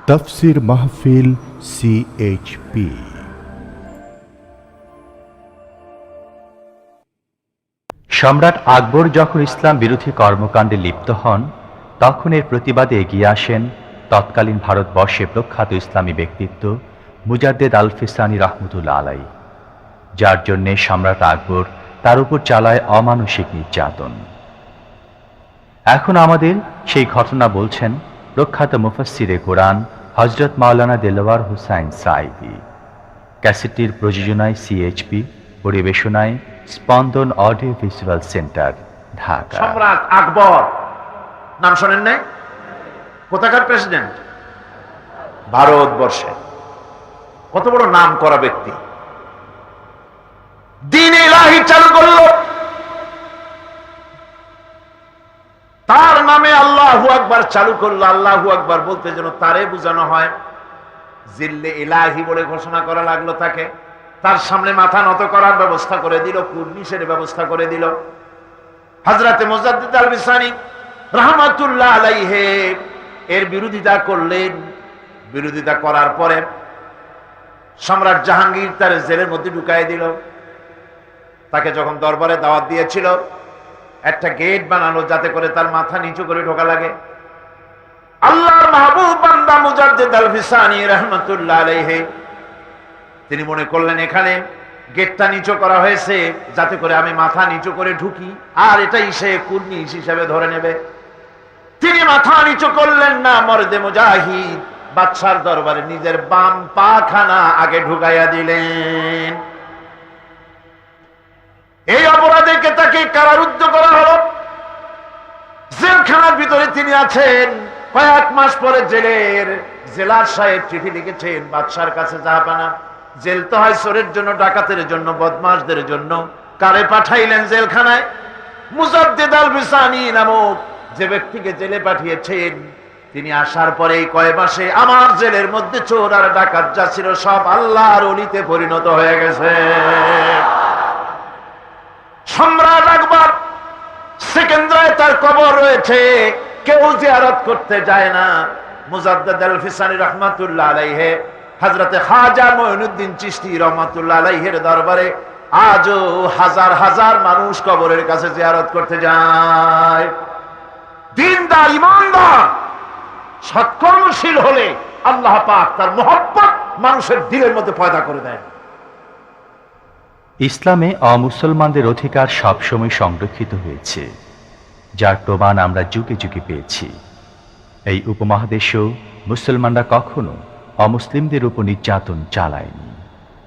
তাফসীর মাহফিল CHP। সম্রাট আকবর যখন ইসলাম বিরোধী কর্মকাণ্ডে লিপ্ত হন, তখন এর প্রতিবাদে এগিয়ে আসেন তৎকালীন ভারতবর্ষে প্রখ্যাত ইসলামী ব্যক্তিত্ব মুজাদ্দেদ আল ফিসানি রহমতুল্লাহ আলাই, যার জন্যে সম্রাট আকবর তার উপর চালায় অমানসিক নির্যাতন। এখন আমাদের সেই ঘটনা বলছেন প্রখ্যাত মুফাসসিরে কোরআন হযরত মাওলানা দেলওয়ার হুসাইন সাঈদী। ক্যাসেটটির প্রযোজনায় CHP, পরিবেশনায় স্পন্দন অডিও ভিজুয়াল সেন্টার, ঢাকা। সম্রাট আকবর নাম শোনেন নাই? কোথাকার প্রেসিডেন্ট? ভারতবর্ষে। কত বড় নাম করা ব্যক্তি, দ্বীন ইলাহি চালু করলো। তার নামে আল্লাহু আকবার চালু করলো। আল্লাহু আকবার বলতে যেন তারে বোঝানো হয়। জিল্লে ইলাহি বলে ঘোষণা করা লাগলো তাকে। তার সামনে মাথা নত করার ব্যবস্থা করে দিল, কুর্নিশের ব্যবস্থা করে দিল। হযরতে মুজাদ্দিদ আল ফিসানি রাহমাতুল্লাহ আলাইহি এর বিরোধিতা করলেন। বিরোধিতা করার পরে সম্রাট জাহাঙ্গীর তার জেলের মধ্যে ঢুকাই দিল। তাকে যখন দরবারে দাওয়াত দিয়েছিল, একটা গেট বানালো যাতে করে তার মাথা নিচু করে ঢোকা লাগে। আল্লাহর মাহবুব বান্দা মুজাদ্দিদ আল ফিসানি রাহমাতুল্লাহ আলাইহি তিনি মনে করলেন এখানে গেটটা নিচু করা হয়েছে যাতে করে আমি মাথা নিচু করে ঢুকি, আর এটাই সে কুর্নিশ হিসেবে ধরে নেবে। তিনি মাথা নিচু করলেন না। মর্দে মুজাহিদ বাদশার দরবারে নিজের বাম পাখানা আগে ঢুকাইয়া দিলেন। এই অপরাধে তাকে কারারুদ্ধ করা হলো। জেলখানার ভিতরে তিনি আছেন। কয়েক মাস পরে জেলার সাহেব চিঠি লিখেছেন বাদশার কাছে, জাহাপানা, জেল তো হয় চোরের জন্য, ডাকাতের জন্য, বদমাশদের জন্য। কারে পাঠাইলেন জেলখানায়? মুজাদ্দিদ আল ফিসানি নামক যে ব্যক্তিকে জেলে পাঠিয়েছেন, তিনি আসার পরেই কয় মাসে আমার জেলের মধ্যে চোর আর ডাকাত যা ছিল সব আল্লাহর ওলিতে পরিণত হয়ে গেছে। সম্রাট আকবর সেকেন্দ্রায় তার কবর রয়েছে, কেউ জিয়ারত করতে যায় না। মুজাদ্দিদ আল ফিসানি রাহমাতুল্লাহ আলাইহি হযরতে খাজা মুঈনুদ্দিন চিশতি রাহমাতুল্লাহ আলাইহির দরবারে আজও হাজার হাজার মানুষ কবরের কাছে জিয়ারত করতে যায়। দিনদার, ইমানদার, সৎকর্মশীল হলে আল্লাহ পাক তার মহব্বত মানুষের দিলের মধ্যে পয়দা করে দেয়। ইসলামে অমুসলমানদের অধিকার সবসময় সংরক্ষিত হয়েছে, যার প্রমাণ আমরা যুগে যুগে পেয়েছি। এই উপমহাদেশেও মুসলমানরা কখনো অমুসলিমদের উপর নির্যাতন চালায়নি।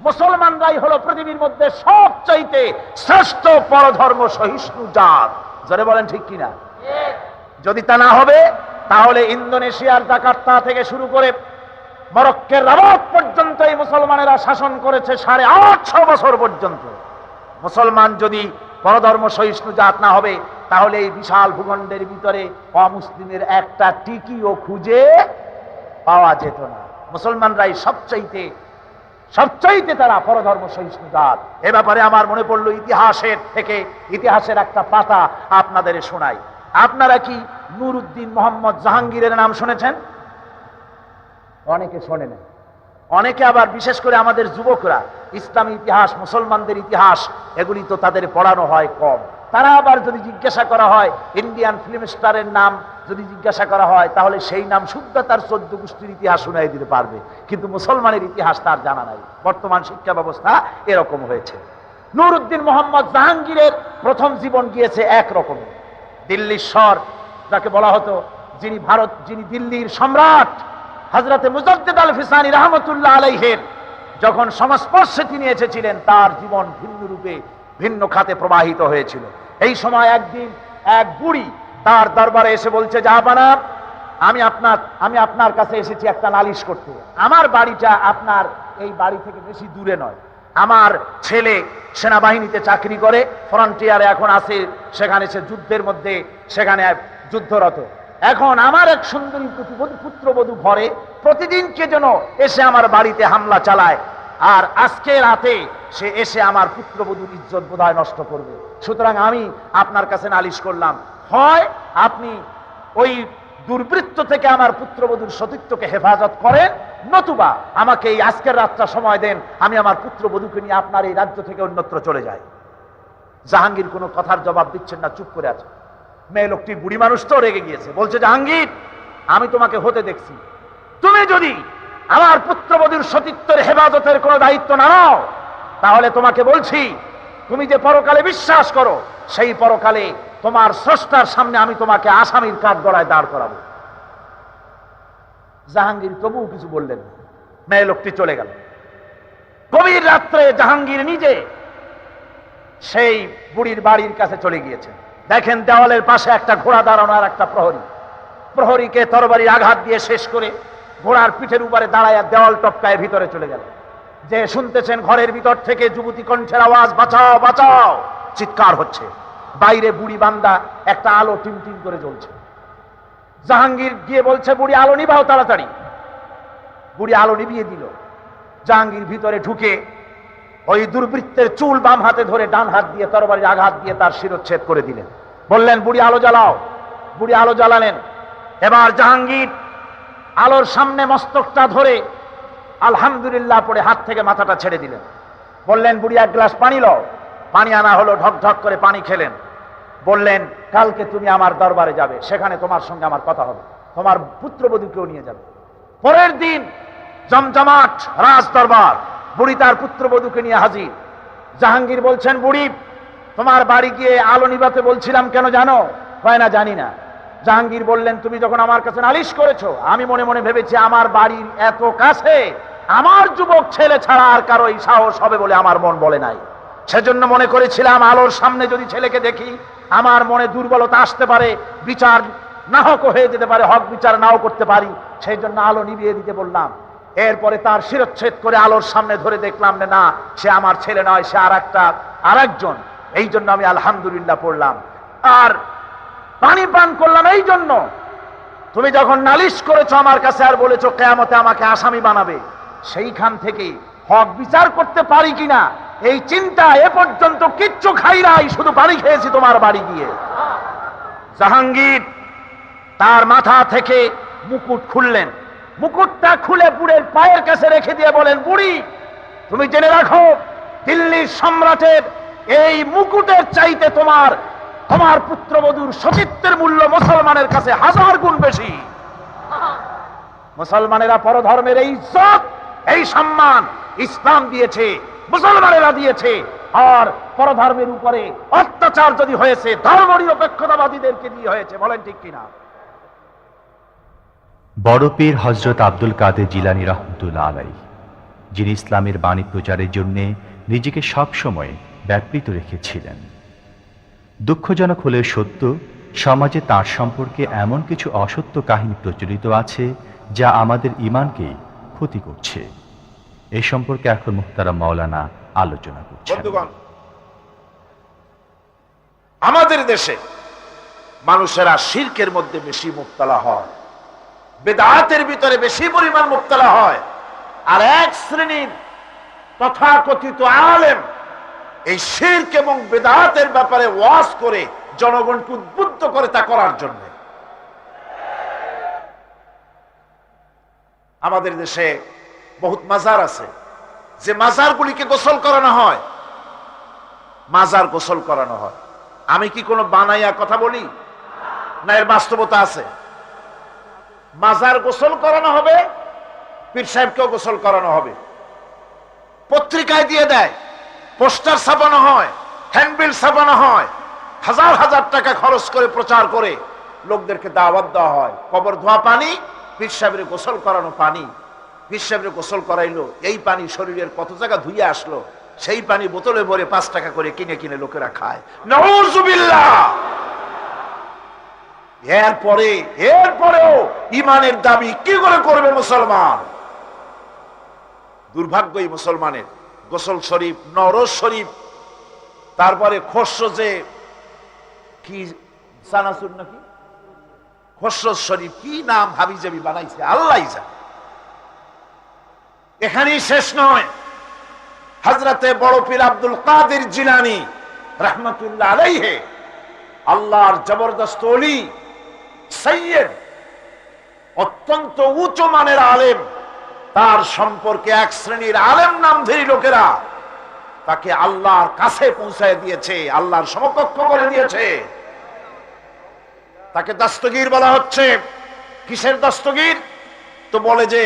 মুসলমানরাই হলো পৃথিবীর মধ্যে সবচাইতে শ্রেষ্ঠ পরধর্ম সহিষ্ণু জাত। যারা বলেন ঠিক কিনা? যদি তা না হবে তাহলে ইন্দোনেশিয়ার জাকার্তা থেকে শুরু করে মরক্কোর রাবাত পর্যন্ত এই মুসলমানেরা শাসন করেছে 850 বছর পর্যন্ত। মুসলমান যদি পরধর্ম সহিষ্ণু জাত না হবে তাহলে এই বিশাল ভূখণ্ডের ভিতরে অমুসলিমের একটা টিকিও খুঁজে পাওয়া যেত না। মুসলমানরাই সবচাইতে তারা পরধর্ম সহিষ্ণু জাত। এ ব্যাপারে আমার মনে পড়লো ইতিহাসের একটা পাতা আপনাদের শোনাই। আপনারা কি নুরউদ্দিন মোহাম্মদ জাহাঙ্গীরের নাম শুনেছেন? অনেকে শোনে না, অনেকে আবার বিশেষ করে আমাদের যুবকরা ইসলামী ইতিহাস, মুসলমানদের ইতিহাস এগুলি তো তাদের পড়ানো হয় কম। তারা আবার যদি জিজ্ঞাসা করা হয় ইন্ডিয়ান ফিল্ম স্টারের নাম যদি জিজ্ঞাসা করা হয় তাহলে সেই নাম শুদ্ধ তার 14 গোষ্ঠীর ইতিহাস শুনাই দিতে পারবে, কিন্তু মুসলমানের ইতিহাস তার জানা নাই। বর্তমান শিক্ষা ব্যবস্থা এরকম হয়েছে। নুরউদ্দিন মোহাম্মদ জাহাঙ্গীরের প্রথম জীবন গিয়েছে একরকমের। দিল্লির স্বর যাকে বলা হতো, যিনি দিল্লির সম্রাট হযরতে মুজাদ্দিদ আল ফিসানি রাহমাতুল্লাহ আলাইহির যখন সংস্পর্শে তিনি এসেছিলেন, তার জীবন ভিন্ন রূপে ভিন্ন খাতে প্রবাহিত হয়েছিল। এই সময় একদিন এক বুড়ি তার দরবারে এসে বলছে, জাহাপানা, আমি আপনার কাছে এসেছি একটা নালিশ করতে। আমার বাড়িটা আপনার এই বাড়ি থেকে বেশি দূরে নয়। আমার ছেলে সেনাবাহিনীতে চাকরি করে, ফ্রন্টিয়ারে এখন আছে, সেখানে সে যুদ্ধের মধ্যে সেখানে যুদ্ধরত। এখন আমার এক সুন্দরী পুত্রবধূ ভরে প্রতিদিন কে যেন এসে আমার বাড়িতে হামলা চালায়, আর আজকে রাতে সে এসে আমার পুত্রবধূর ইজ্জত বোধহয় নষ্ট করবে। সুতরাং আমি আপনার কাছে নালিশ করলাম, হয় আপনি ওই দুর্বৃত্ত থেকে আমার পুত্রবধূর সতীত্বকে হেফাজত করেন, নতুবা আমাকে এই আজকের রাতটা সময় দেন, আমি আমার পুত্রবধূকে নিয়ে আপনার এই রাজ্য থেকে অন্যত্র চলে যাই। জাহাঙ্গীর কোনো কথার জবাব দিচ্ছেন না, চুপ করে আছে। মেয়ে লোকটি বুড়ি মানুষ তো রেগে গিয়েছে, বলছে জাহাঙ্গীর, আমি তোমাকে হতে দেখছি, তুমি যদি আমার পুত্রবধূর সতীত্বের হেফাজতের কোনো দায়িত্ব না নাও, তাহলে তোমাকে বলছি, তুমি যে পরকালে বিশ্বাস করো, সেই পরকালে তোমার স্রষ্টার সামনে আমি তোমাকে আসামির কাঠ গড়ায় দাঁড় করাবো। জাহাঙ্গীর তবুও কিছু বললেন না, মেয়ে লোকটি চলে গেল। গভীর রাত্রে জাহাঙ্গীর নিজে সেই বুড়ির বাড়ির কাছে চলে গিয়েছেন। দেখেন দেওয়ালের পাশে একটা ঘোড়া দাঁড়ানো আর একটা প্রহরী। প্রহরীকে তরবারির আঘাত দিয়ে শেষ করে ঘোড়ার পিঠের উপরে দাঁড়ায় দেওয়াল টপকায় ভিতরে চলে গেল। যে শুনতেছেন ঘরের ভিতর থেকে যুবতী কণ্ঠের আওয়াজ, বাঁচাও বাঁচাও, চিৎকার হচ্ছে। বাইরে বুড়ি বান্দা একটা আলো টিমটিম করে জ্বলছে। জাহাঙ্গীর গিয়ে বলছে, বুড়ি আলো নিভাও তাড়াতাড়ি। বুড়ি আলো নিভিয়ে দিল। জাহাঙ্গীর ভিতরে ঢুকে ওই দুর্বৃত্তের চুল বাম হাতে ধরে ডান হাত দিয়ে তরবারির আঘাত দিয়ে তার শিরচ্ছেদ করে দিলেন। বললেন, বুড়ি আলো জ্বালাও। বুড়ি আলো জ্বালালেন। এবার জাহাঙ্গীর আলোর সামনে মস্তকটা ধরে আলহামদুলিল্লাহ পড়ে হাত থেকে মাথাটা ছেড়ে দিলেন। বললেন, বুড়ি এক গ্লাস পানি লও। পানি আনা হলো, ঢক ঢক করে পানি খেলেন। বললেন, কালকে তুমি আমার দরবারে যাবে, সেখানে তোমার সঙ্গে আমার কথা হবে, তোমার পুত্রবধূকেও নিয়ে যাবে। পরের দিন জমজমাট রাজ দরবার, বুড়ি তার পুত্রবধূকে নিয়ে হাজির। জাহাঙ্গীর বলছেন, বুড়ি, তোমার বাড়ি গিয়ে আলো নিভাতে বলছিলাম, কেন জানো? হয় না, জানি না। জাহাঙ্গীর বললেন, তুমি যখন আমার কাছে নালিশ করেছো, আমি মনে মনে ভেবেছি আমার বাড়ির এত কাছে আমার যুবক ছেলে ছাড়া আর কারো এই সাহস হবে বলে আমার মন বলে নাই। সেজন্য মনে করেছিলাম আলোর সামনে যদি ছেলেকে দেখি আমার মনে দুর্বলতা আসতে পারে, বিচার নাহক হয়ে যেতে পারে, হক বিচার নাও করতে পারি, সেই জন্য আলো নিভিয়ে দিতে বললাম। এরপরে তার শিরচ্ছেদ করে আলোর সামনে ধরে দেখলাম না, সে আমার ছেলে নয়, সে আরেকজন। এই জন্য আমি আলহামদুলিল্লাহ পড়লাম আর পানি পান করলাম। এই জন্য তুমি যখন নালিশ করেছো আমার কাছে আর বলেছো কিয়ামতে আমাকে আসামি বানাবে, সেইখান থেকে হক বিচার করতে পারি কিনা এই চিন্তা এ পর্যন্ত কিচ্ছু খাই নাই, শুধু পানি খেয়েছি তোমার বাড়ি গিয়ে। জাহাঙ্গীর তার মাথা থেকে মুকুট খুললেন। মুকুটটা খুলে বুড়ের পায়ের কাছে রেখে দিয়ে বলেন, বুড়ি, তুমি জেনে রাখো, দিল্লির সম্রাটের এই মুকুটের চাইতে তোমার পুত্রবধূর সতীত্বের মূল্য মুসলমানের কাছে 1000 গুণ বেশি। মুসলমানেরা পরধর্মের এই ইজ্জত, এই সম্মান ইসলাম দিয়েছে, মুসলমানেরা দিয়েছে। আর পরধর্মের উপরে অত্যাচার যদি হয়েছে ধর্মনিরপেক্ষতাবাদীদেরকে দিয়ে হয়েছে। বলেন ঠিক কিনা? বড় পীর হযরত আব্দুল কাদের জিলানী রাহমাতুল্লাহ আলাইহি, যিনি ইসলামের বাণী প্রচারের জন্য নিজেকে সবসময় ব্যাপৃত রেখেছিলেন। দুঃখজনক হলেও সত্য, সমাজে তার সম্পর্কে এমন কিছু অসত্য কাহিনী প্রচলিত আছে যা আমাদের ঈমানকে ক্ষতি করছে। এই সম্পর্কে এখন মুহতারাম মাওলানা আলোচনা করছেন। বন্ধুগণ, আমাদের দেশে মানুষেরা শিরকের মধ্যে বেশি মুবতালা হয়, বেদাতের ভিতরে বেশি পরিমাণ মুবতালা হয়। আর এক শ্রেণীর তথাকথিত আলেম এই শিরক এবং বেদাতের ব্যাপারে ওয়াজ করে জনগণকে উদ্বুদ্ধ করে তা করার জন্য। আমাদের দেশে বহুত মাজার আছে, যে মাজারগুলিকে গোসল করানো হয়, মাজার গোসল করানো হয়। আমি কি কোনো বানাইয়া কথা বলি না? এর বাস্তবতা আছে। মাজার গোসল করানো হবে, পীর সাহেবকেও গোসল করানো হবে। পত্রিকায় দিয়ে দেয়, পোস্টার ছাপানো হয়, হ্যান্ডবিল ছাপানো হয়, 1000 টাকা খরচ করে প্রচার করে লোকদেরকে দাওয়াত দেওয়া হয়। কবর ধোয়া পানি, পীর সাহেবের গোসল করানো পানি। পীর সাহেবের গোসল করাইলো, এই পানি শরীরের কত জায়গা ধুইয়ে আসলো, সেই পানি বোতলে ভরে 5 টাকা করে কিনে কিনে লোকেরা খায়। নাউযুবিল্লাহ। এরপরেও ইমানের দাবি কি করে করবে মুসলমান? দুর্ভাগ্য এই মুসলমানের। গোসল শরীফ, নওরোজ শরীফ, তারপরে খসরো, যে কি সানাসুর নাকি খসরো শরীফ, কি নাম হাবিজাবি বানাইছে আল্লাহই জানে। এখানেই শেষ নয়। হযরতে বড় পীর আব্দুল কাদের জিলানী রাহমাতুল্লাহ আলাইহি, আল্লাহর জবরদস্ত ওলি, সৈয়দ, অত্যন্ত উঁচু মানের আলেম, তার সম্পর্কে এক শ্রেণীর আলেম নামধারী লোকেরা তাকে আল্লাহর কাছে পৌঁছায় দিয়েছে, আল্লাহর সমকক্ষ করে দিয়েছে। তাকে দস্তগীর বলা হচ্ছে। কিসের দস্তগীর? তো বলে যে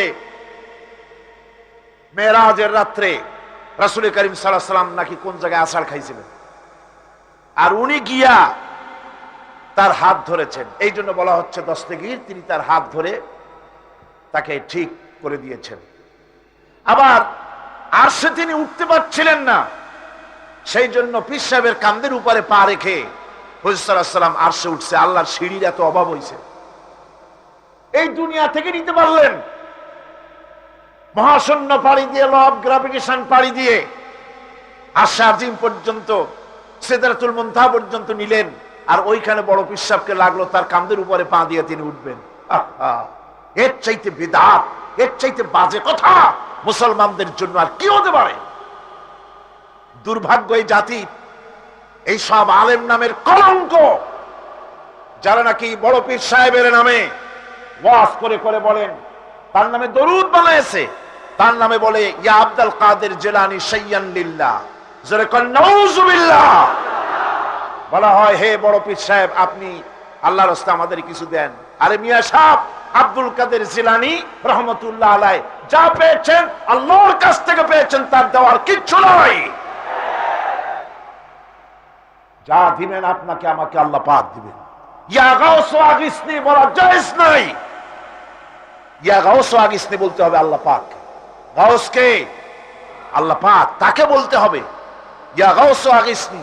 মেরাজের রাত্রে রাসূল করিম সাল্লাল্লাহু আলাইহি সাল্লাম নাকি কোন জায়গায় আছাড় খাইছিলেন, আর উনি গিয়া তার হাত ধরেছেন, এই জন্য বলা হচ্ছে দস্তগীর। তিনি তার হাত ধরে তাকে ঠিক করে দিয়েছেন। আবার আরশে তিনি উঠতে পারছিলেন না, সেই জন্য পীর সাহেবের কাঁধের উপরে পা রেখে হুজুর সাল্লাল্লাহু আলাইহি সাল্লাম আরশে উঠছে। আল্লাহর সিঁড়ির এত অভাব হয়েছে, এই দুনিয়া থেকে নিতে পারলেন। মহাশূন্য পাড়ি দিয়ে, ল অফ গ্রাভিটেশন পাড়ি দিয়ে আরশে আজিম পর্যন্ত, সিদরাতুল মুনতাহা পর্যন্ত নিলেন, আর ওইখানে বড় পীর সাহেবকে লাগলো তার কাঁধের উপরে পা দিয়ে তিনি উঠবেন। এর চাইতে বিদআত, এর চাইতে বাজে কথা মুসলমানদের জন্য আর কি হতে পারে? দুর্ভাগ্য এই জাতি, এই সব আলেম নামের কলঙ্ক, যারা নাকি বড় পীর সাহেবের নামে ওয়াজ করে করে বলেন, তার নামে দরুদ বানাইছে, তার নামে বলে ইয়া আব্দুল কাদের জিলানী শাইয়ান লিল্লাহ, জোরে কোন নাউজুবিল্লাহ। বলা হয় হে বড় পীর সাহেব, আপনি আল্লাহর রাস্তায় আমাদের কিছু দেন। আরে মিয়া সাহেব, আব্দুল কাদের জিলানী রহমতুল্লাহ আলাইহি যা পেয়েছেন আল্লাহর কাছ থেকে পেয়েছেন, তার দেওয়ার কিচ্ছু নয়। যা দিবেন আপনাকে আমাকে আল্লাহ পাক দিবেন। ইয়া গাউস ওয়া আগিসনি বলা জায়েজ নাই। ইয়া গাউস ওয়া আগিসনি বলতে হবে আল্লাহ পাক। গাউস কে? আল্লাহ পাক, তাকে বলতে হবে ইয়া গাউস ওয়া আগিসনি,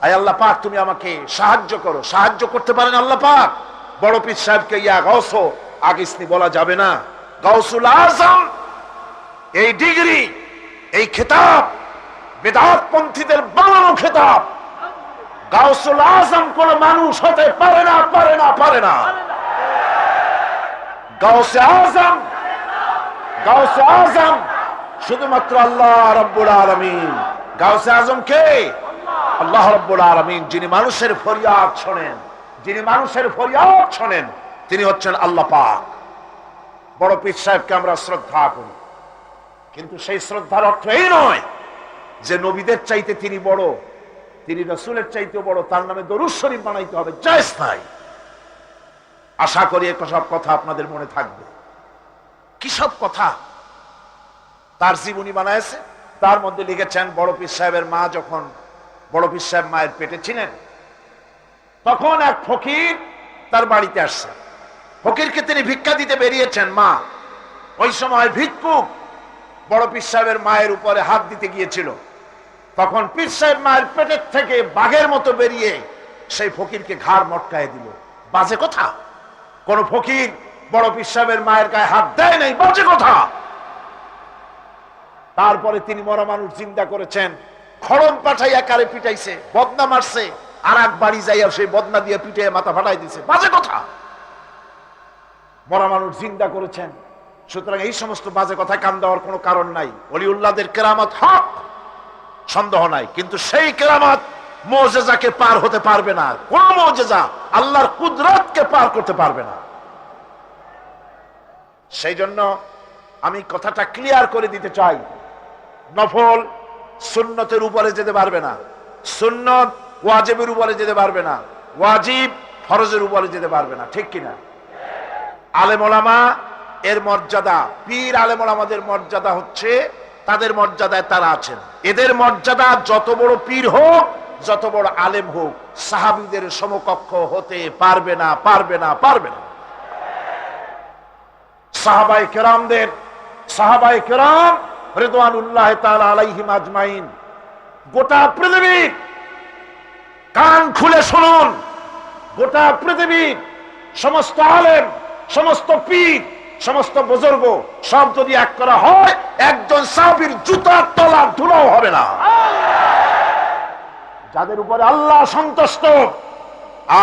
আয় আল্লাহ পাক তুমি আমাকে সাহায্য করো। সাহায্য করতে পারেন আল্লাহ পাক। বড় পীর সাহেবকে ইয়া গাউস ও আগিসনি বলা যাবে না। গাউসুল আজম, এই ডিগ্রি, এই খেতাব বিদআত পন্থীদের বানানো খেতাব। গাউসুল আজম কোন মানুষ হতে পারে না, পারে না, পারে না। গাউসে আজম, গাউসে আজম শুধুমাত্র আল্লাহ রাব্বুল আলামিন। গাউসে আজম কে? আল্লাহ রাব্বুল আলামিন, যিনি মানুষের ফরিয়াদ শোনেন, যিনি মানুষের ফরিয়াদ শোনেন, তিনি হচ্ছেন আল্লাহ পাক। বড় পীর সাহেবকে আমরা শ্রদ্ধা করি, কিন্তু সেই শ্রদ্ধার অর্থ এই নয় যে নবীদের চাইতে তিনি বড়, তিনি রাসূলের চাইতে বড়, তার নামে দরুদ শরীফ বানাইতে হবে, জায়েজ নাই। আশা করি সব কথা আপনাদের মনে থাকবে। কি সব কথা তার জীবনী বানাইছে, তার মধ্যে লিখেছেন বড় পীর সাহেবের মা যখন, বড় পীর সাহেব মায়ের পেটে ছিলেন, তখন এক ফকির তার বাড়িতে আসছে। ফকিরকে তিনি ভিক্ষা দিতে বেরিয়েছেন মা, ওই সময় ভিক্ষুক বড় পীর সাহেবের মায়ের উপরে হাত দিতে গিয়েছিল। তখন পীর সাহেব মায়ের পেটের থেকে বাঘের মতো বেরিয়ে সেই ফকিরকে ঘাড় মটকায় দিল। বাজে কথা। কোন ফকির বড় পীর সাহেবের মায়ের গায়ে হাত দেয় নাই, বাজে কথা। তারপরে তিনি মরা মানুষ জিন্দা করেছেন, খড়ম পাঠাইয়া কারে পিটাইছে, বদনা মারছে, আর এক বাড়ি যাইয়া সেই বদনা দিয়ে পিটাইয়া মাথা ফাটাই দিছে, বাজে কথা। মরা মানুষ জিন্দা করেছেন। সুতরাং এই সমস্ত বাজে কথা কান দেওয়ার কোনো কারণ নাই। ওলিউল্লাহদের কেরামত হক, সন্দেহ নাই, কিন্তু সেই কেরামত মুজিজাকে পার হতে পারবে না। কোন মুজিজা আল্লাহর কুদরতকে পার করতে পারবে না। সেই জন্য আমি কথাটা ক্লিয়ার করে দিতে চাই, নফল সুন্নতের উপরে যেতে পারবে না, সুন্নত ওয়াজিবের উপরে যেতে পারবে না, ওয়াজিব ফরজের উপরে যেতে পারবে না, ঠিক কিনা? আলেম ওলামা এর মর্যাদা, পীর আলেম ওলামাদের মর্যাদা হচ্ছে তাদের মর্যাদায় তারা আছেন। এদের মর্যাদা যত বড় পীর হোক, যত বড় আলেম হোক, সাহাবীদের সমকক্ষ হতে পারবে না, পারবে না, পারবে না। সাহাবায়ে কেরামদের, সাহাবায়ে কেরাম রিদওয়ানুল্লাহ তাআলা আলাইহিম আজমাইন, গোটা পৃথিবী কান খুলে শুনুন, গোটা পৃথিবীর সমস্ত আলেম, সমস্ত পীর, সমস্ত বুজুর্গ সব যদি এক করা হয়, একজন সাহাবীর জুতার তলার ধুলাও হবে না। যাদের উপরে আল্লাহ সন্তুষ্ট,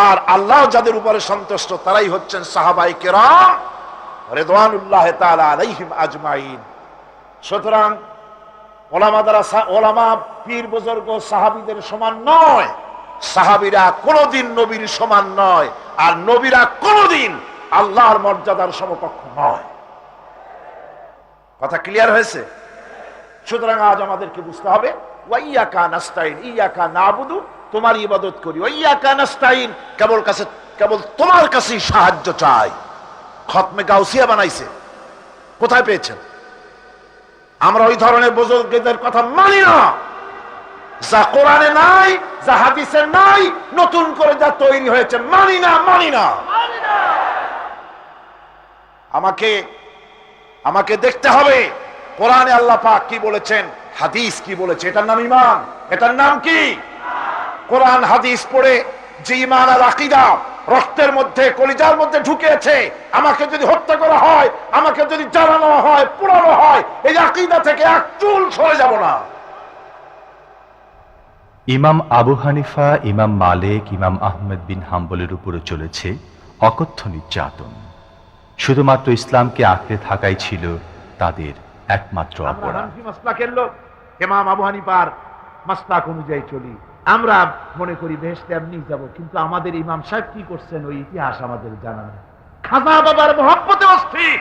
আর আল্লাহ যাদের উপরে সন্তুষ্ট, তারাই হচ্ছেন সাহাবায়ে কেরাম রিদওয়ানুল্লাহ তাআলা আলাইহিম আজমাইন। সুতরাং ওলামা পীর বুজুর্গ সাহাবীদের সমান নয়, সাহাবীরা কোনদিন নবীর সমান নয়, আর নবীরা কোনদিন আল্লাহর মর্যাদার সমকক্ষ নয়। কথা ক্লিয়ার হয়েছে? সুতরাং আজ আমাদেরকে বুঝতে হবে ওয়াইয়াকা নাস্তাইন, ইয়াকা নাবুদু, তোমার ইবাদত করি, ওয়াইয়াকা নাস্তাইন, কেবল তোমার কাছেই সাহায্য চাই। খতমে গাউসিয়া বানাইছে, কোথায় পেয়েছেন? আমরা ওই ধরনের বুজুর্গদের কথা মানি না, যা কোরআনে নাই, যা হাদিসে নাই, নতুন করে যা তৈরি হয়েছে মানি না, মানি না। আমাকে দেখতে হবে কোরআনে আল্লাহ পাক কি বলেছেন, হাদিস কি বলেছে। এটার নাম ঈমান, এটার নাম কি? কোরআন হাদিস পড়ে যে ঈমান আর আকীদা রক্তের মধ্যে, কলিজার মধ্যে ঢুকেছে, আমাকে যদি হত্যা করা হয়, আমাকে যদি জ্বালানো হয়, পোড়ানো হয়, এই আকীদা থেকে এক চুল সরে যাব না। ইমাম আবু হানিফা, ইমাম মালিক, ইমাম আহমেদ বিন হাম্বলের উপরে চলেছে অকথ্য নির্যাতন। শুধুমাত্র ইসলামকে আঁকড়ে থাকাই ছিল তাদের একমাত্র অপরাধ। হানফি মাসলাকের লোক, ইমাম আবু হানিফার মাসলাক অনুযায়ী চলি, আমরা মনে করি বেহেশতে এমনি যাব, কিন্তু আমাদের ইমাম সাহেব কি করছেন ওই ইতিহাস আমাদের জানা নেই। খাজা বাবার মহব্বতে অস্থির।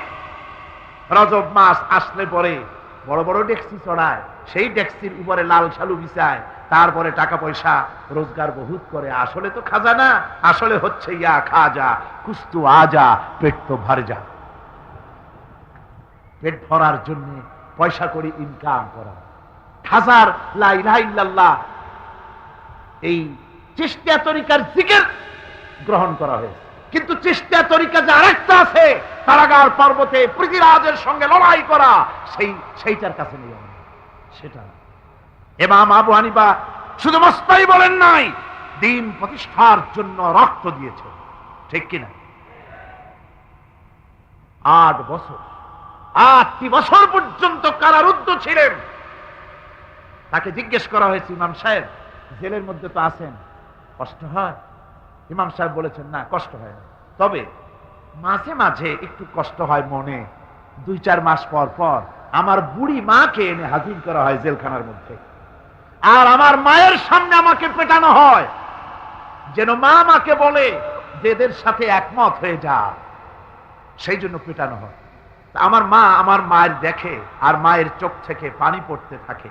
রজব মাস আসলে পরে বড় বড় ডেক্সি চড়ায়, সেই ডেক্সির উপরে লাল শালু বিছায়, তারপরে টাকা পয়সা রোজগার বহুত করে। আসলে তো খাজা না, আসলে হচ্ছে ইয়া খাজা কুস্তু আজা, পেট তো ভর যা। পেট ভরার জন্য পয়সা করে ইনকাম করা। খাজার লা ইলাহা ইল্লাল্লাহ, এই চিশতিয়া তরিকার জিকির গ্রহণ করা হয়েছে, কিন্তু চিশতিয়া তরিকা যে আরেকটা আছে, কারাগার পর্বতে পৃথিবীরাজের সঙ্গে লড়াই করা, সেইটার কাছে নেই। সেটা ইমাম আবু হানিফা শুধু মস্তাই বলেন নাই, দ্বীন প্রতিষ্ঠার জন্য রক্ত দিয়েছে, ঠিক কিনা? 8টি বছর পর্যন্ত কারারুদ্ধ ছিলেন। তাকে জিজ্ঞেস করা হয়েছে, ইমাম সাহেব জেলের মধ্যে তো আছেন, কষ্ট হয়? ইমাম সাহেব বলেছেন, না কষ্ট হয় না, তবে মাঝে মাঝে একটু কষ্ট হয় মনে। 2-4 মাস পর পর আমার বুড়ি মাকে এনে হাজির করা হয় জেলখানার মধ্যে, আর আমার মায়ের সামনে আমাকে পেটানো হয়, যেন মা আমাকে বলে যে এদের সাথে একমত হয়ে যা, সেই জন্য পেটানো হয়। আমার মা আমার মায়ের দেখে, আর মায়ের চোখ থেকে পানি পড়তে থাকে,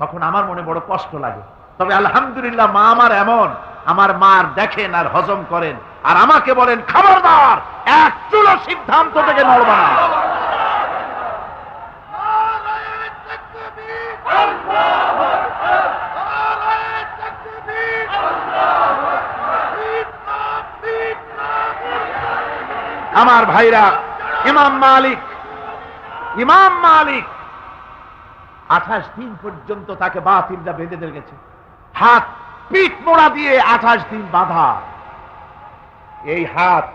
তখন আমার মনে বড় কষ্ট লাগে। তবে আলহামদুলিল্লাহ মা আমার এমন, আমার মার দেখেন আর হজম করেন, আর আমাকে বলেন খবরদার এক চুলো সিদ্ধান্ত থেকে নড়বা না। আমার ভাইরা, ইমাম মালিক 28 দিন পর্যন্ত তাকে বাতিলরা বেঁধে রেখেছে, হাত পিঠ মোড়া দিয়ে 28 দিন বাঁধা। এই হাত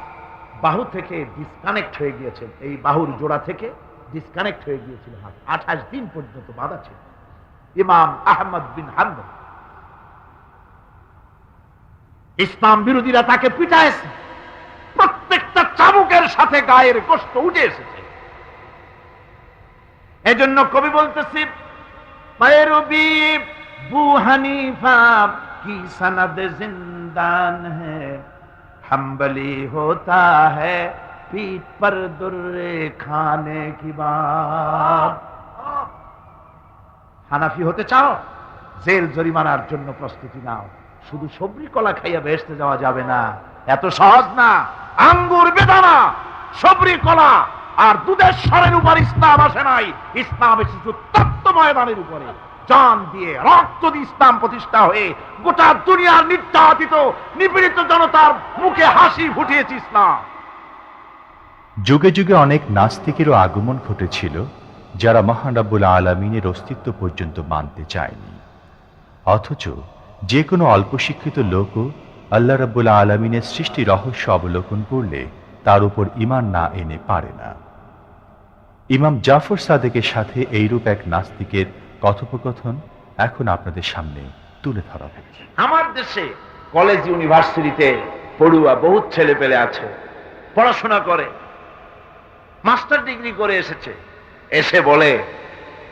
বাহু থেকে ডিসকানেক্ট হয়ে গিয়েছে, এই বাহুর জোড়া থেকে ডিসকানেক্ট হয়ে গিয়েছিল হাত, 28 দিন পর্যন্ত বাঁধা ছিল। ইমাম আহমদ বিন হাম্বল, ইসলাম বিরোধীরা তাকে পিটাইছে, প্রত্যেকটা চাবুকের সাথে গায়ের গোশত উঠে এসেছে। এজন্য কবি বলতেছি, पैरवी बू हनीफा की सनद जिंदान है, हम्बली होता है पीठ पर दुर्रे खाने की बात। হানাফি হতে চাও, জেল জরিমানার জন্য প্রস্তুতি নাও। শুধু সবরি কলা খাইয়া বেহেশতে যাওয়া যাবে না, এত সহজ না। আঙ্গুর বেদানা, সবরি কলা আর দুধের স্বরের উপর ইসলাম আসে নাই, ইসলাম এসেছে তত্ত্ব ময়দানের উপরে। জান দিয়ে রক্ত দিয়ে ইসলাম প্রতিষ্ঠা হয়ে গোটা দুনিয়ার নির্যাতিত নিপীড়িত জনতার মুখে হাসি ফুটিয়েছে ইসলাম। যুগে যুগে অনেক নাস্তিকেরও আগমন ঘটেছিল, যারা মহান রব্বুল আলামিনের অস্তিত্ব পর্যন্ত মানতে চায়নি। অথচ যে কোনো অল্প শিক্ষিত লোকও আল্লাহ রব্বুল আলামিনের সৃষ্টি রহস্য অবলোকন করলে তার উপর ঈমান না এনে পারে না। ইমাম জাফর সাদেকের সাথে এইরূপ এক নাস্তিকের কথোপকথন এখন আপনাদের সামনে তুলে ধরা হয়েছে। আমার দেশে কলেজ ইউনিভার্সিটিতে পড়ুয়া বহুত ছেলে পেলে আছে, পড়াশোনা করে, মাস্টার ডিগ্রি করে এসেছে, এসে বলে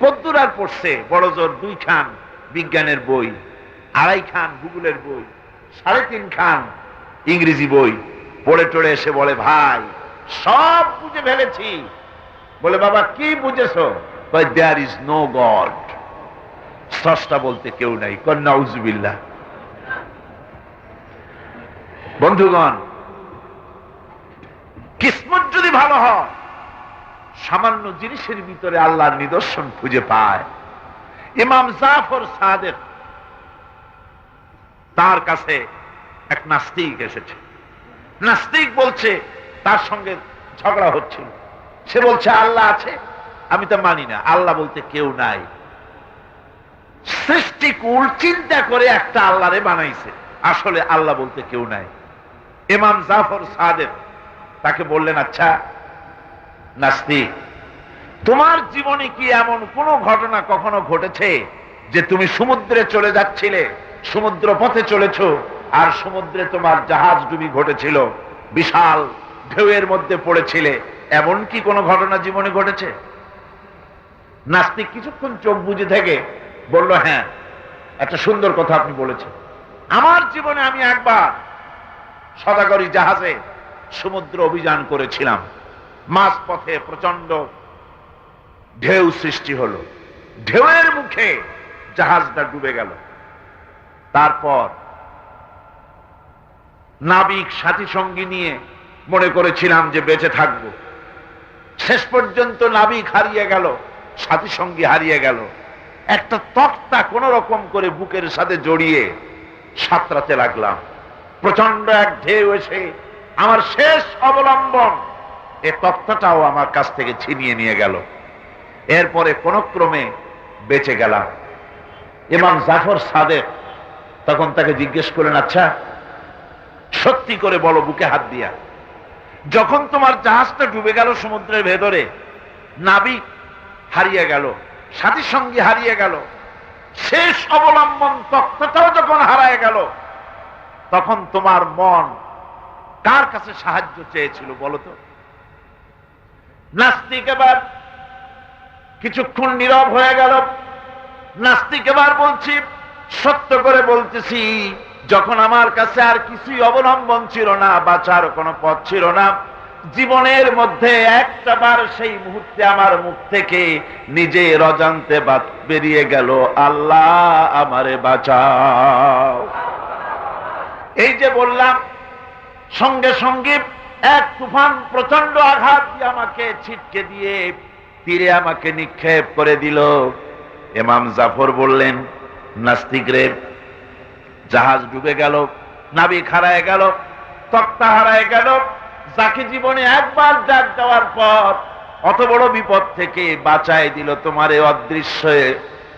কদ্দুর আর পড়ছে, বড় জোর 2 খান বিজ্ঞানের বই, 2.5 খান ভূগোলের বই, 3.5 খান ইংরেজি বই পড়ে টড়ে এসে বলে, ভাই সব বুঝে ফেলেছি। বলে বাবা কি বুঝেছো? দেয়ার ইজ নো গড, স্রষ্টা বলতে কেউ নাই। নাউজুবিল্লাহ। বন্ধুগণ, কিসমত যদি ভালো হয়, সামান্য জিনিসের ভিতরে আল্লাহর নিদর্শন খুঁজে পায়। ইমাম জাফর সাদেক, তার কাছে এক নাস্তিক এসেছে। নাস্তিক বলছে, তার সঙ্গে ঝগড়া হচ্ছিল। সে বলছে আল্লাহ আছে, আমি তো মানি না, আল্লাহ বলতে কেউ নাই। সৃষ্টিকুল চিন্তা করে একটা আল্লাহরে বানাইছে, আসলে আল্লাহ বলতে কেউ নাই। ইমাম জাফর সাদেক তাকে বললেন, আচ্ছা নাস্তিক, তোমার জীবনে কি এমন কোন ঘটনা কখনো ঘটেছে যে তুমি সমুদ্রে চলে যাচ্ছিলে, সমুদ্র পথে চলেছ, আর সমুদ্রে তোমার জাহাজ ডুবি ঘটেছিল, বিশাল ঢেউয়ের মধ্যে পড়েছিলে, এমন কি কোনো ঘটনা জীবনে ঘটেছে? নাস্তিক কিছুক্ষণ চোখ বুজে থেকে বলল, হ্যাঁ, একটা সুন্দর কথা আপনি বলেছেন। আমার জীবনে আমি একবার সদাগরী জাহাজে সমুদ্র অভিযান করেছিলাম। মাঝ পথে প্রচন্ড ঢেউ সৃষ্টি হলো, ঢেউয়ের মুখে জাহাজটা ডুবে গেল। তারপর নাবিক সাথী সঙ্গী নিয়ে মনে করেছিলাম যে বেঁচে থাকবো। শেষ পর্যন্ত নাবিক হারিয়ে গেল, সাথী সঙ্গী হারিয়ে গেল। একটা তক্তা কোন রকম করে বুকের সাথে জড়িয়ে সাঁতরাতে লাগলাম। প্রচন্ড এক ঢেউ এসে আমার শেষ অবলম্বন এই তক্তাটাও আমার কাছ থেকে ছিনিয়ে নিয়ে গেল। এরপরে কোন ক্রমে বেঁচে গেলাম। ইমাম জাফর সাদেক তখন তাকে জিজ্ঞেস করলেন, আচ্ছা সত্যি করে বলো, বুকে হাত দিয়া, যখন তোমার জাহাজটা ডুবে গেল সমুদ্রের ভেতরে, নাবিক হারিয়ে গেল, সাথী সঙ্গী হারিয়ে গেল, শেষ অবলম্বন তক্তাটাও যখন হারায় গেল, তখন তোমার মন কার কাছে সাহায্য চেয়েছিল বলো তো? নাস্তিক এবার কিছুক্ষণ নীরব হয়ে গেল। নাস্তিক এবার বলছি, সত্য করে বলতেছি, যখন আমার কাছে আর কিছুই অবলম্বন ছিল না, বাঁচার কোনো পথ ছিল না, জীবনের মধ্যে একটা বার সেই মুহূর্তে আমার মুখ থেকে নিজের অজান্তে বেরিয়ে গেল, আল্লাহ আমারে বাঁচাও। এই যে বললাম, সঙ্গে সঙ্গে এক তুফান প্রচন্ড আঘাত দিয়ে আমাকে ছিটকে দিয়ে তীরে আমাকে নিক্ষেপ করে দিল। ইমাম জাফর বললেন, নাস্তিক রে, জাহাজ ডুবে গেল, নাবিক হারায় গেল, তক্তা হারায় গেল, যাকে জীবনে একবার ডাক দেওয়ার পর অত বড় বিপদ থেকে বাঁচায় দিল তোমার এই অদৃশ্য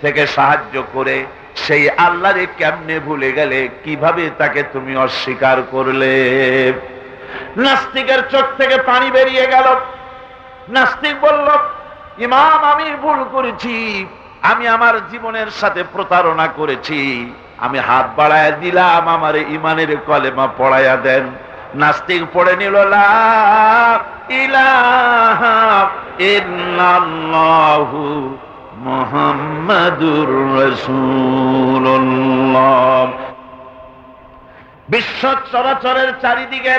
থেকে সাহায্য করে, সেই আল্লাহরে কেমনে ভুলে গেলে, কিভাবে তাকে তুমি অস্বীকার করলে? নাস্তিকের চোখ থেকে পানি বেরিয়ে গেল। নাস্তিক বলল, ইমাম আমি ভুল করেছি, আমি আমার জীবনের সাথে প্রতারণা করেছি, আমি হাত বাড়ায় দিলাম, আমার ইমানের কলেমা পড়াইয়া দেন। নাস্তিক পড়ে নিল, লা ইলাহা ইল্লাল্লাহু মুহাম্মাদুর রাসূলুল্লাহ। বিশ্ব চরাচরের চারিদিকে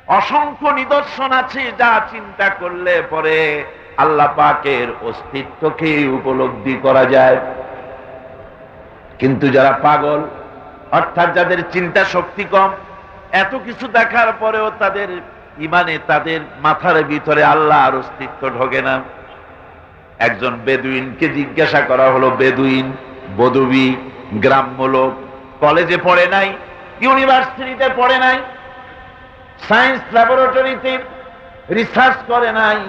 অসংখ্য নিদর্শন আছে, যা চিন্তা করলে পরে আল্লাহ পাকের অস্তিত্বকে উপলব্ধি করা যায়। কিন্তু যারা পাগল, অর্থাৎ যাদের চিন্তা শক্তি কম, এত কিছু দেখার পরেও তাদের ইমানে, তাদের মাথার ভিতরে আল্লাহর অস্তিত্ব ঢোকে না। একজন বেদুইনকে জিজ্ঞাসা করা হলো, বেদুইন, বদবি, গ্রাম্য লোক, কলেজে পড়ে নাই, ইউনিভার্সিটিতে পড়ে নাই, সায়েন্স ল্যাবরেটরিতে রিসার্চ করে নাই,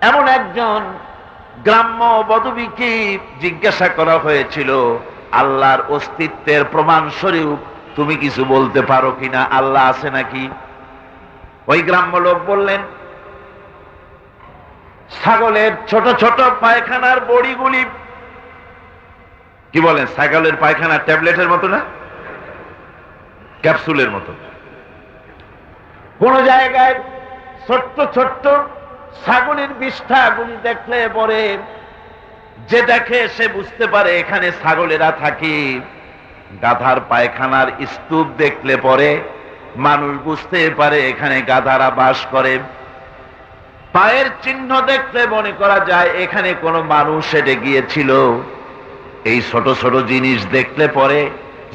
এমন একজন গ্রাম্য বদবিকে জিজ্ঞাসা করা হয়েছিল, আল্লাহর অস্তিত্বের প্রমাণ স্বরূপ তুমি কিছু বলতে পারো কিনা, আল্লাহ আছে নাকি? ওই গ্রাম্য লোক বললেন, ছাগলের ছোট ছোট পায়খানার বড়িগুলি, কি বলেন, ছাগলের পায়খানা ট্যাবলেটের মতো না, ক্যাপসুলের মতো, কোন জায়গায় ছোট্ট ছোট্ট ছাগলের বিষ্ঠাগুলি দেখলে পরে যে দেখে সে বুঝতে পারে এখানে ছাগলেরা থাকে। গাধার পায়খানার স্তূপ দেখলে পরে মানুষ বুঝতে পারে এখানে গাধারা বাস করে। পায়ের চিহ্ন দেখলে মনে করা যায় এখানে কোনো মানুষ হেঁটে গিয়েছিল। এই ছোট ছোট জিনিস দেখলে পরে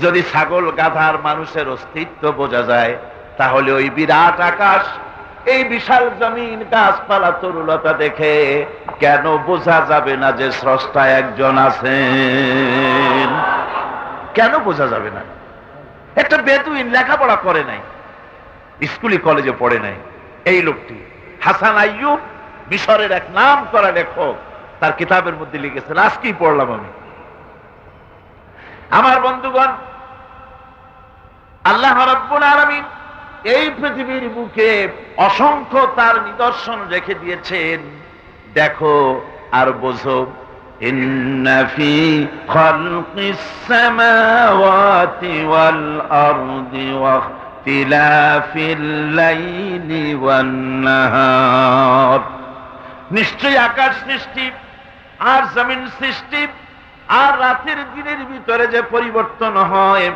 যদি ছাগল গাধার মানুষের অস্তিত্ব বোঝা যায়, তাহলে ওই বিরাট আকাশ, এই বিশাল জমিন, গাছপালা, তরুলতা দেখে কেন বোঝা যাবে না যে স্রষ্টা একজন আছেন? কেন বোঝা যাবে না? একটা বেদুইন লেখাপড়া করে নাই, স্কুলে কলেজে পড়ে নাই, এই লোকটি হাসান আইয়ুব, মিশরের এক নাম করা লেখক, তার কিতাবের মধ্যে লিখেছেন। আজকেই পড়লাম আমি। আমার বন্ধুগণ, আল্লাহ রাব্বুল আলামিন এই পৃথিবীর বুকে অসংখ্য তার নিদর্শন রেখে দিয়েছেন। দেখো আর বোঝো। ইন্না ফি খালকিস সামাওয়াতি ওয়াল আরদি ওয়া ইখতিলাফিল লাইলি ওয়ান নাহার, নিশ্চয়ই আকাশ সৃষ্টি আর জমিন সৃষ্টি আর রাতের দিনের ভিতরে যে পরিবর্তন হয়,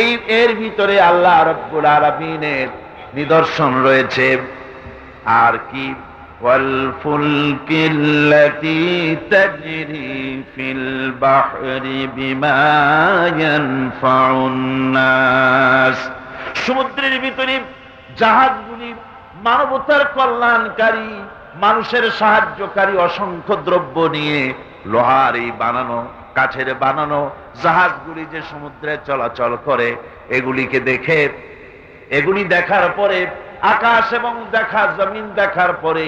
এই এর ভিতরে আল্লাহ রাব্বুল আলামিনের নিদর্শন রয়েছে। আর কি? ওয়াল ফুলকিল্লাতী তাজরি ফিল বাহরি বিমা ইয়ানফাউন নাস, সমুদ্রের ভিতরে জাহাজগুলি মানবতার কল্যাণকারী, মানুষের সাহায্যকারী অসংখ্য দ্রব্য নিয়ে লোহার এই বানানো, কাঠের বানানো জাহাজগুলি যে সমুদ্রে চলাচল করে, এগুলি দেখার পরে, আকাশ এবং জমিন দেখার পরে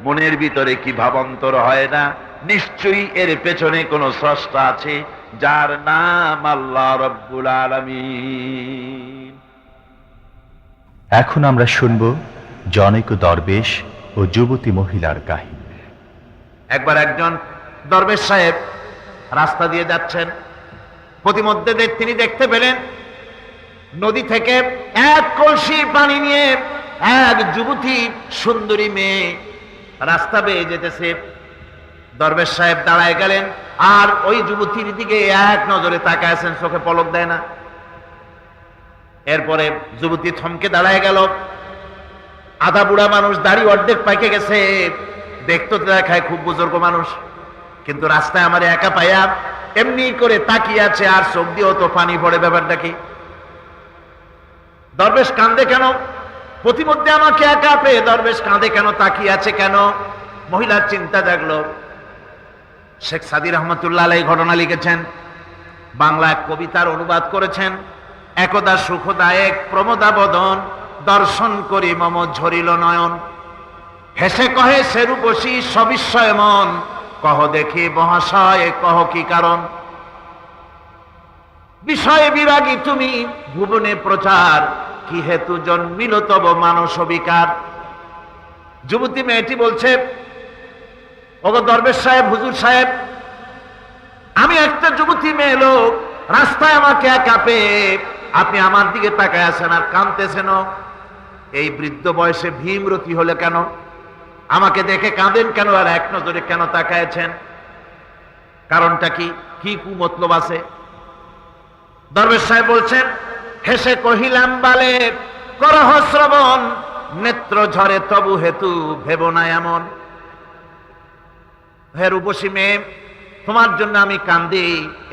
মনের ভিতরে কি ভাবান্তর হয় না? নিশ্চয়ই এর পেছনে কোনো স্রষ্টা আছে, যার নাম আল্লাহ রাব্বুল আলামিন। এখন আমরা শুনব জনৈক দরবেশ ও যুবতী মহিলার কাহিনী। একবার একজন দরবেশ সাহেব রাস্তা দিয়ে যাচ্ছেন। প্রতিমধ্যে তিনি দেখতে পেলেন নদী থেকে এক কলসি পানি নিয়ে এক যুবতী সুন্দরী মেয়ে রাস্তা বেয়ে যেতেছে। দরবেশ সাহেব দাঁড়ায় গেলেন আর ওই যুবতীর দিকে এক নজরে তাকায় আছেন, চোখে পলক দেয় না। এরপরে যুবতী থমকে দাঁড়ায় গেল। আধা বুড়া মানুষ, দাড়ি অর্ধেক পাইকে গেছে, দেখতে দেখায় খুব বুজুর্গ মানুষ, কিন্তু রাস্তায় আমার একা পাইয়া এমনি করে তাকিয়ে আছে আর চোখ দিয়েও তো পানি পড়ে। ব্যাপারটা কি? দরবেশ কাঁদে কেন? প্রতিমধ্যে আমাকে একা পেয়ে দরবেশ কাঁদে কেন, তাকিয়ে আছে কেন? মহিলার চিন্তা জাগলো। শেখ সাদী রহমতুল্লাহ আলাইহি ঘটনা লিখেছেন, বাংলা এক কবিতার অনুবাদ করেছেন। একদা সুখদায়ক প্রমোদাবদন, দর্শন করি মম ঝরিল নয়ন, হেসে কহে সে রূপসী সবিস্ময় মন, কহ দেখি মহাশয় কহ কি কারণ, বিষয়ে বিরাগী তুমি ভুবনে প্রচার, কি হেতু জন্মিল তব মানস বিকার। যুবতী মেয়েটি বলছে, ওগো দরবেশ সাহেব, হুজুর সাহেব, আমি একটা যুবতী মেয়ে লোক, রাস্তায় আমাকে একা পেয়ে আপনি আমার দিকে তাকায় আছেন আর কাঁদতেছেন। এই বৃদ্ধ বয়সে ভীমরতি হলে কেন? আমাকে দেখে কাঁদেন কেন আর এক নজরে কেন তাকায়ছেন? কারণটা কি? কি কুমতলব আছে? দরবেশ সাহেব বলছেন, হেসে কহিলাম বালে করহ শ্রবণ, নেত্র ঝরে তবু হেতু ভেব না এমন। হে রূপসী মেয়ে, তোমার জন্য আমি কান্দি,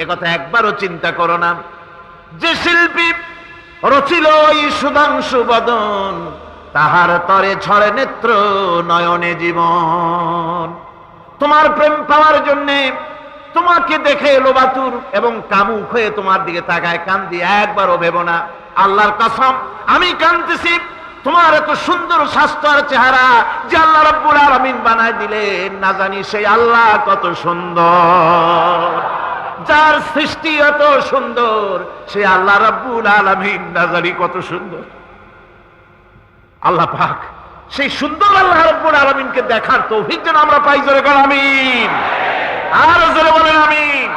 একথা একবারও চিন্তা করো না। যে শিল্পী রচিল এই সুধাংশু বদন, তাহার তরে ঝরে নেত্র নয়নে জীবন। তোমার প্রেম পাওয়ার জন্যে তোমাকে দেখে লোবাতুর এবং কামুক হয়ে তোমার দিকে তাকায় কান্দি, একবারও ভেব না। আল্লাহর কসম আমি কাঁদতেছি, তোমার এত সুন্দর স্বাস্থ্য আর চেহারা যে আল্লাহ রাব্বুল আলামিন বানায় দিলেন, না জানি সেই আল্লাহ কত সুন্দর, যার সৃষ্টি এত সুন্দর, সে আল্লাহ রাব্বুল আলামিন না জানি কত সুন্দর। আল্লাহ পাক সেই সুন্দর আল্লাহ রাব্বুল আলামিনকে দেখার তৌফিক যেন আমরা পাই। জোরে বলেন আমিন, আর জোরে বলেন আমিন।